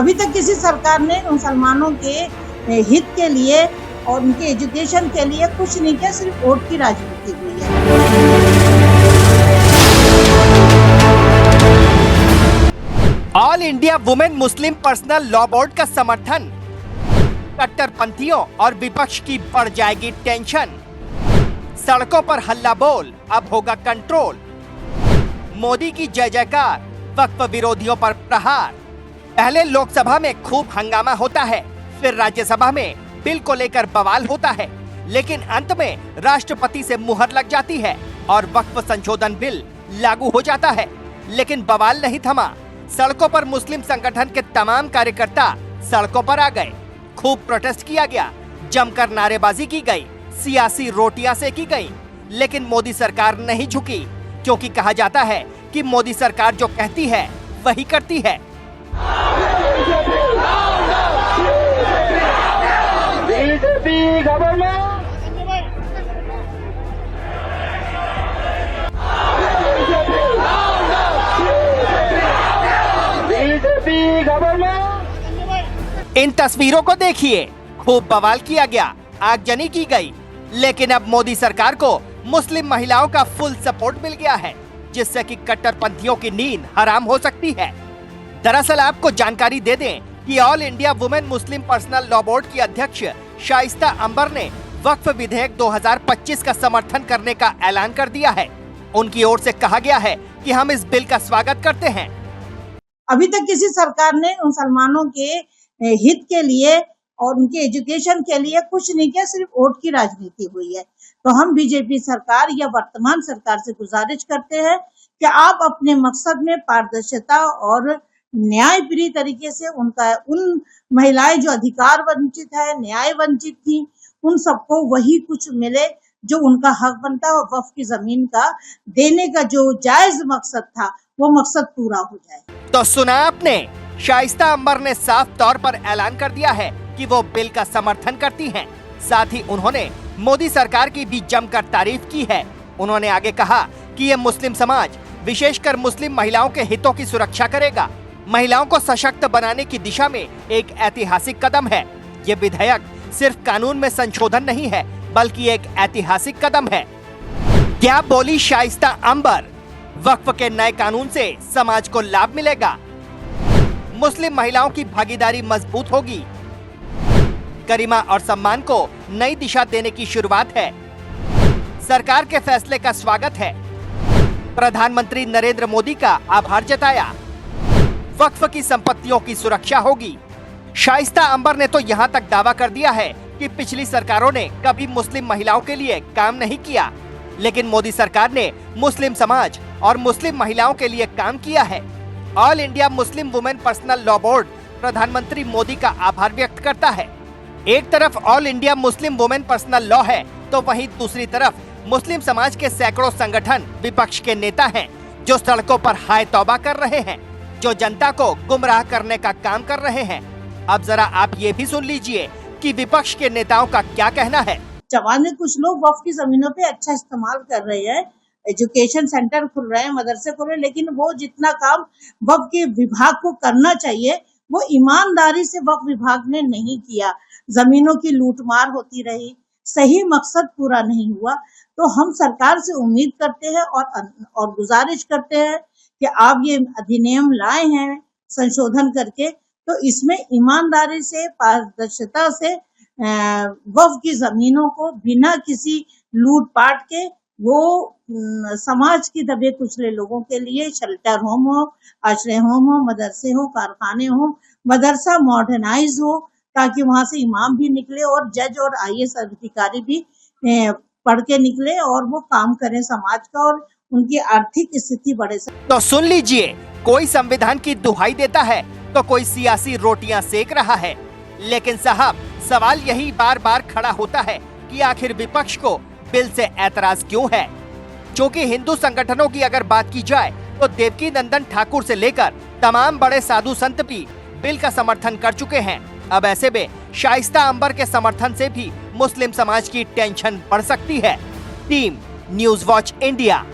अभी तक किसी सरकार ने मुसलमानों के हित के लिए और उनके एजुकेशन के लिए कुछ नहीं किया, सिर्फ वोट की राजनीति हुई है। ऑल इंडिया वुमेन मुस्लिम पर्सनल लॉ बोर्ड का समर्थन, कट्टरपंथियों और विपक्ष की बढ़ जाएगी टेंशन, सड़कों पर हल्ला बोल अब होगा कंट्रोल, मोदी की जय जयकार, वक्फ विरोधियों पर प्रहार। पहले लोकसभा में खूब हंगामा होता है, फिर राज्यसभा में बिल को लेकर बवाल होता है, लेकिन अंत में राष्ट्रपति से मुहर लग जाती है और वक्फ संशोधन बिल लागू हो जाता है। लेकिन बवाल नहीं थमा, सड़कों पर मुस्लिम संगठन के तमाम कार्यकर्ता सड़कों पर आ गए, खूब प्रोटेस्ट किया गया, जमकर नारेबाजी की गई, सियासी रोटियां सेकी गई, लेकिन मोदी सरकार नहीं झुकी, क्योंकि कहा जाता है कि मोदी सरकार जो कहती है वही करती है। इन तस्वीरों को देखिए, खूब बवाल किया गया, आगजनी की गई, लेकिन अब मोदी सरकार को मुस्लिम महिलाओं का फुल सपोर्ट मिल गया है, जिससे कि कट्टरपंथियों की नींद हराम हो सकती है। दरअसल आपको जानकारी दे दें कि ऑल इंडिया वुमेन मुस्लिम पर्सनल लॉ बोर्ड की अध्यक्ष शाइस्ता अंबर ने वक्फ विधेयक 2025 का समर्थन करने का ऐलान कर दिया है। उनकी ओर से कहा गया है कि हम इस बिल का स्वागत करते हैं। अभी तक किसी सरकार ने मुसलमानों के हित के लिए और उनके एजुकेशन के लिए कुछ नहीं किया, सिर्फ वोट की राजनीति हुई है। तो हम बीजेपी सरकार या वर्तमान सरकार से गुजारिश करते हैं कि आप अपने मकसद में पारदर्शिता और न्यायप्रिय तरीके से उन महिलाएं जो अधिकार वंचित है, न्याय वंचित थी, उन सबको वही कुछ मिले जो उनका हक बनता है, और वक्फ की जमीन का देने का जो जायज मकसद था वो मकसद पूरा हो जाए। तो सुना आपने, शाइस्ता अंबर ने साफ तौर पर ऐलान कर दिया है कि वो बिल का समर्थन करती हैं। साथ ही उन्होंने मोदी सरकार की भी जमकर तारीफ की है। उन्होंने आगे कहा कि ये मुस्लिम समाज, विशेषकर मुस्लिम महिलाओं के हितों की सुरक्षा करेगा, महिलाओं को सशक्त बनाने की दिशा में एक ऐतिहासिक कदम है। ये विधेयक सिर्फ कानून में संशोधन नहीं है, बल्कि एक ऐतिहासिक कदम है। क्या बोली शाइस्ता अंबर? वक्फ के नए कानून से समाज को लाभ मिलेगा, मुस्लिम महिलाओं की भागीदारी मजबूत होगी, गरिमा और सम्मान को नई दिशा देने की शुरुआत है। सरकार के फैसले का स्वागत है। प्रधानमंत्री नरेंद्र मोदी का आभार जताया। वक्फ की संपत्तियों की सुरक्षा होगी। शाइस्ता अंबर ने तो यहाँ तक दावा कर दिया है कि पिछली सरकारों ने कभी मुस्लिम महिलाओं के लिए काम नहीं किया, लेकिन मोदी सरकार ने मुस्लिम समाज और मुस्लिम महिलाओं के लिए काम किया है। All India Muslim women personal law board प्रधानमंत्री मोदी का आभार व्यक्त करता है। एक तरफ all India Muslim women personal law है, तो वहीं दूसरी तरफ मुस्लिम समाज के सैकड़ों संगठन, विपक्ष के नेता हैं, जो सड़कों पर हाय तौबा कर रहे हैं, जो जनता को गुमराह करने का काम कर रहे हैं। अब जरा आप ये भी सुन लीजिए कि विपक्ष के नेताओं का क्या कहना है। जवान कुछ लोग वक्फ की जमीनों पे अच्छा इस्तेमाल कर रहे हैं, एजुकेशन सेंटर खुल रहे हैं, मदरसे खुल रहे हैं, लेकिन वो जितना काम वक्फ के विभाग को करना चाहिए वो ईमानदारी से वक्फ विभाग ने नहीं किया। जमीनों की लूटमार होती रही, सही मकसद पूरा नहीं हुआ। तो हम सरकार से उम्मीद करते हैं और गुजारिश करते हैं कि आप ये अधिनियम लाए हैं संशोधन करके, तो इसमें ईमानदारी से, पारदर्शिता से वक्फ की जमीनों को बिना किसी लूटपाट के वो समाज की दबे कुचले लोगों के लिए शेल्टर होम हो, आश्रय होम हो, मदरसे हो, कारखाने हो, मदरसा मॉडर्नाइज हो, ताकि वहां से इमाम भी निकले और जज और आईएएस अधिकारी भी पढ़ के निकले और वो काम करें समाज का और उनकी आर्थिक स्थिति बढ़े। तो सुन लीजिए, कोई संविधान की दुहाई देता है तो कोई सियासी रोटियां सेक रहा है। लेकिन साहब, सवाल यही बार बार खड़ा होता है कि आखिर विपक्ष को बिल से ऐतराज क्यों है? क्योंकि हिंदू संगठनों की अगर बात की जाए तो देवकी नंदन ठाकुर से लेकर तमाम बड़े साधु संत भी बिल का समर्थन कर चुके हैं। अब ऐसे में शाइस्ता अंबर के समर्थन से भी मुस्लिम समाज की टेंशन बढ़ सकती है। Team news watch India.